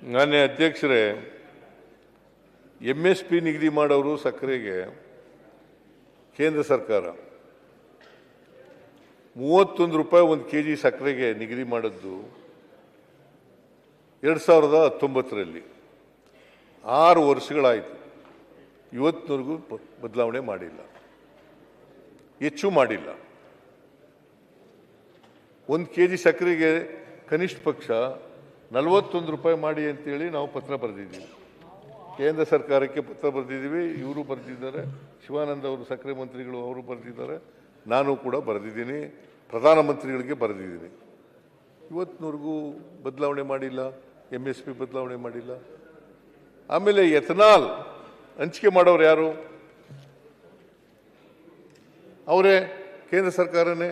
ಮಾನ್ಯ ಅಧ್ಯಕ್ಷರೇ, MSP ನಿಗದಿ ಮಾಡೋರು ಸಕ್ಕರೆಗೆ ಕೇಂದ್ರ ಸರ್ಕಾರ 31 ರೂಪಾಯಿ 1 kg ಸಕ್ಕರೆಗೆ ನಿಗದಿ ಮಾಡಿದ್ದು 2019ರಲ್ಲಿ 6 ವರ್ಷಗಳಾಯಿತು. ಇವತ್ತಿನವರೆಗೂ ಬದಲಾವಣೆ ಮಾಡಿಲ್ಲ, ಹೆಚ್ಚು ಮಾಡಿಲ್ಲ. 1 kg ಸಕ್ಕರೆಗೆ ಕನಿಷ್ಠ ಪಕ್ಷ 41 ರೂಪಾಯಿ ಮಾಡಿ ಅಂತೇಳಿ ನಾವು ಪತ್ರ ಬರೆದಿದ್ದೀವಿ. ಕೇಂದ್ರ ಸರ್ಕಾರಕ್ಕೆ ಪತ್ರ ಬರೆದಿದ್ದೀವಿ, ಇವರು ಬರೆದಿದ್ದಾರೆ, ಶಿವಾನಂದ ಅವರು ಸಕ್ಕರೆ ಮಂತ್ರಿಗಳು ಅವರು ಬರೆದಿದ್ದಾರೆ, ನಾನು ಕೂಡ ಬರೆದಿದ್ದೀನಿ, ಪ್ರಧಾನಮಂತ್ರಿಗಳಿಗೆ ಬರೆದಿದ್ದೀನಿ. ಇವತ್ತಿನವರೆಗೂ ಬದಲಾವಣೆ ಮಾಡಿಲ್ಲ, MSP ಬದಲಾವಣೆ ಮಾಡಿಲ್ಲ. ಆಮೇಲೆ ಎಥನಾಲ್ ಹಂಚಿಕೆ ಮಾಡೋರು ಯಾರು? ಅವರೇ, ಕೇಂದ್ರ ಸರ್ಕಾರನೇ.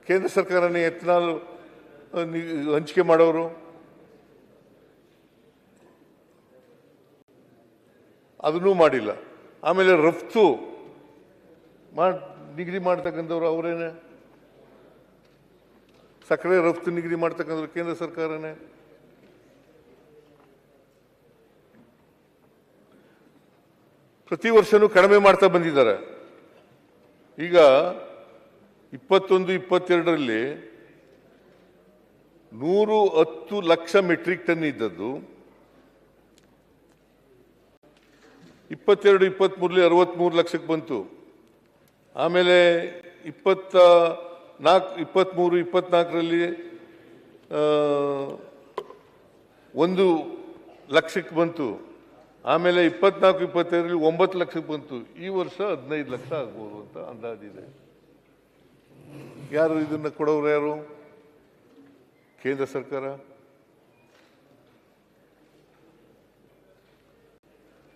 ಕೇಂದ್ರ ಸರ್ಕಾರನೇ ಎಥನಾಲ್ ಹಂಚಿಕೆ ಮಾಡೋರು. ಅದನ್ನೂ ಮಾಡಿಲ್ಲ. ಆಮೇಲೆ ರಫ್ತು ನಿಗದಿ ಮಾಡ್ತಕ್ಕಂಥವ್ರು ಅವರೇನೆ. ಸಕ್ಕರೆ ರಫ್ತು ನಿಗದಿ ಮಾಡ್ತಕ್ಕಂಥವ್ರು ಕೇಂದ್ರ ಸರ್ಕಾರನೇ. ಪ್ರತಿ ವರ್ಷನೂ ಕಡಿಮೆ ಮಾಡ್ತಾ ಬಂದಿದ್ದಾರೆ. ಈಗ 21-22ರಲ್ಲಿ 110 ಲಕ್ಷ ಮೆಟ್ರಿಕ್ ಟನ್ ಇದ್ದದ್ದು 22-23ರಲ್ಲಿ 63 ಲಕ್ಷಕ್ಕೆ ಬಂತು. ಆಮೇಲೆ 23-24ರಲ್ಲಿ 1 ಲಕ್ಷಕ್ಕೆ ಬಂತು. ಆಮೇಲೆ 24-25ರಲ್ಲಿ 9 ಲಕ್ಷಕ್ಕೆ ಬಂತು. ಈ ವರ್ಷ 15 ಲಕ್ಷ ಆಗ್ಬೋದು ಅಂತ ಅಂದಾಜಿದೆ. ಯಾರು ಇದನ್ನ ಕೊಡೋರು? ಯಾರು? ಕೇಂದ್ರ ಸರ್ಕಾರ.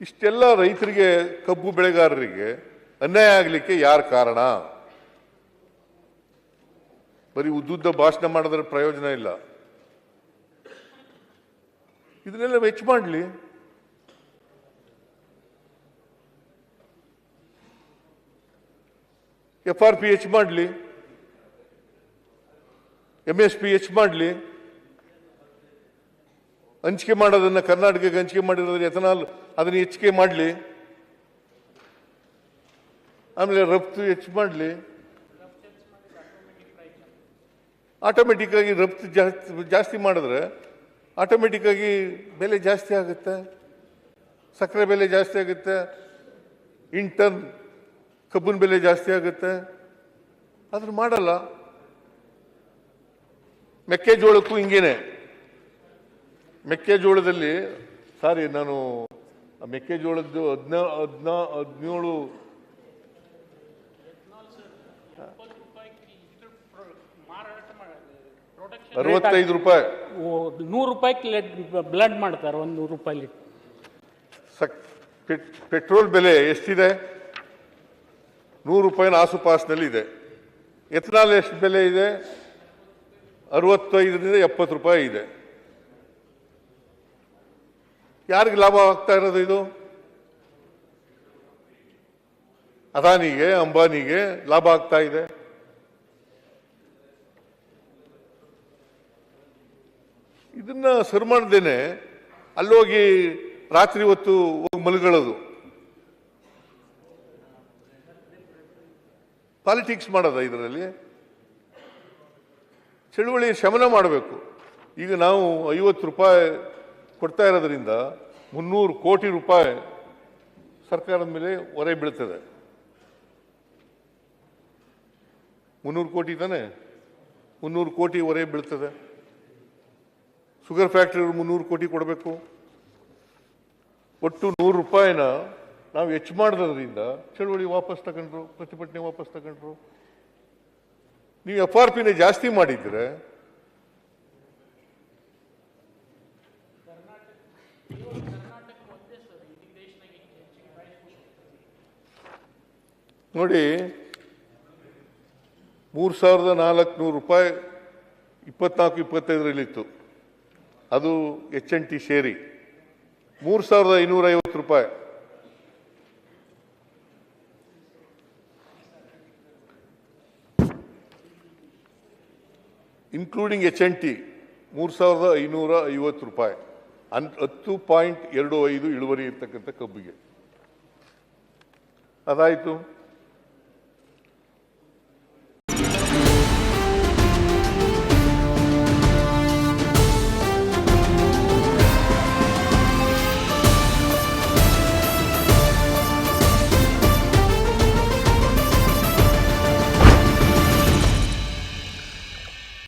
ಇಷ್ಟೆಲ್ಲ ರೈತರಿಗೆ, ಕಬ್ಬು ಬೆಳೆಗಾರರಿಗೆ ಅನ್ಯಾಯ ಆಗಲಿಕ್ಕೆ ಯಾರು ಕಾರಣ? ಬರೀ ಉದ್ದುದ್ದ ಭಾಷಣ ಮಾಡಿದ್ರೆ ಪ್ರಯೋಜನ ಇಲ್ಲ. ಇದನ್ನೆಲ್ಲ ವೆಚ್ಚ ಮಾಡಲಿ. FRP ಹೆಚ್ಚು ಮಾಡಲಿ, MSP ಹೆಚ್ಚು ಮಾಡಲಿ. ಹಂಚಿಕೆ ಮಾಡೋದನ್ನ ಕರ್ನಾಟಕಕ್ಕೆ ಹಂಚಿಕೆ ಮಾಡಿರೋದ್ರೆ ಎಥನಾಲ್ ಅದನ್ನು ಹೆಚ್ಚಿಗೆ ಮಾಡಲಿ. ಆಮೇಲೆ ರಫ್ತು ಹೆಚ್ಚು ಮಾಡಲಿ. ಆಟೋಮೆಟಿಕ್ ಆಗಿ ರಫ್ತು ಜಾಸ್ತಿ ಮಾಡಿದ್ರೆ ಆಟೋಮೆಟಿಕ್ ಆಗಿ ಬೆಲೆ ಜಾಸ್ತಿ ಆಗುತ್ತೆ, ಸಕ್ಕರೆ ಬೆಲೆ ಜಾಸ್ತಿ ಆಗುತ್ತೆ, ಇನ್ ಟರ್ನ್ ಕಬ್ಬಿನ ಬೆಲೆ ಜಾಸ್ತಿ ಆಗುತ್ತೆ. ಆದ್ರೂ ಮಾಡಲ್ಲ. ಮೆಕ್ಕೆಜೋಳಕ್ಕೂ ಹಿಂಗೇನೆ. ಮೆಕ್ಕೆಜೋಳದಲ್ಲಿ ನಾನು ಮೆಕ್ಕೆಜೋಳದ್ದು 17 65 ರೂಪಾಯಿ, 100 ರೂಪಾಯಿ ಬ್ಲಡ್ ಮಾಡ್ತಾರೆ. 100 ರೂಪಾಯಿ ಪೆಟ್ರೋಲ್ ಬೆಲೆ ಎಷ್ಟಿದೆ? 100 ರೂಪಾಯಿನ ಆಸುಪಾಸಿನಲ್ಲಿ ಇದೆ. ಎಥನಾಲ್ ಎಷ್ಟು ಬೆಲೆ ಇದೆ? 65ರಿಂದ 70 ರೂಪಾಯಿ ಇದೆ. ಯಾರಿಗೆ ಲಾಭ ಆಗ್ತಾ ಇರೋದು ಇದು? ಅದಾನಿಗೆ, ಅಂಬಾನಿಗೆ ಲಾಭ ಆಗ್ತಾ ಇದೆ. ಇದನ್ನ ಸರಿ ಮಾಡ್ದೇನೆ ಅಲ್ಲೋಗಿ ರಾತ್ರಿ ಹೊತ್ತು ಹೋಗಿ ಮಲಗಳೋದು, ಪಾಲಿಟಿಕ್ಸ್ ಮಾಡೋದ? ಇದರಲ್ಲಿ ಚಳುವಳಿ ಶಮನ ಮಾಡಬೇಕು. ಈಗ ನಾವು 50 ರೂಪಾಯಿ ಕೊಡ್ತಾ ಇರೋದ್ರಿಂದ 300 ಕೋಟಿ ರೂಪಾಯಿ ಸರ್ಕಾರದ ಮೇಲೆ ಹೊರೆ ಬೀಳ್ತದೆ. 300 ಕೋಟಿ ತಾನೆ, 300 ಕೋಟಿ ಹೊರೆ ಬೀಳ್ತದೆ. ಶುಗರ್ ಫ್ಯಾಕ್ಟರಿ 300 ಕೋಟಿ ಕೊಡಬೇಕು. ಒಟ್ಟು 100 ರೂಪಾಯಿನ ನಾವು ಹೆಚ್ಚು ಮಾಡೋದ್ರಿಂದ ಚಳುವಳಿ ವಾಪಸ್ ತಗೊಂಡ್ರು, ಪ್ರತಿಭಟನೆ ವಾಪಸ್ ತಗೊಂಡ್ರು. ನೀವು FRPನ ಜಾಸ್ತಿ ಮಾಡಿದ್ರೆ ನೋಡಿ, 3400 ರೂಪಾಯಿ 24-25ರಲ್ಲಿ ಇತ್ತು. ಅದು HNT ಸೇರಿ 3550 ರೂಪಾಯಿ. ಇನ್ಕ್ಲೂಡಿಂಗ್ HNT 3,550 ರೂಪಾಯಿ 10.25 ಇಳುವರಿ ಇರ್ತಕ್ಕಂಥ ಕಬ್ಬಿಗೆ. ಅದಾಯಿತು.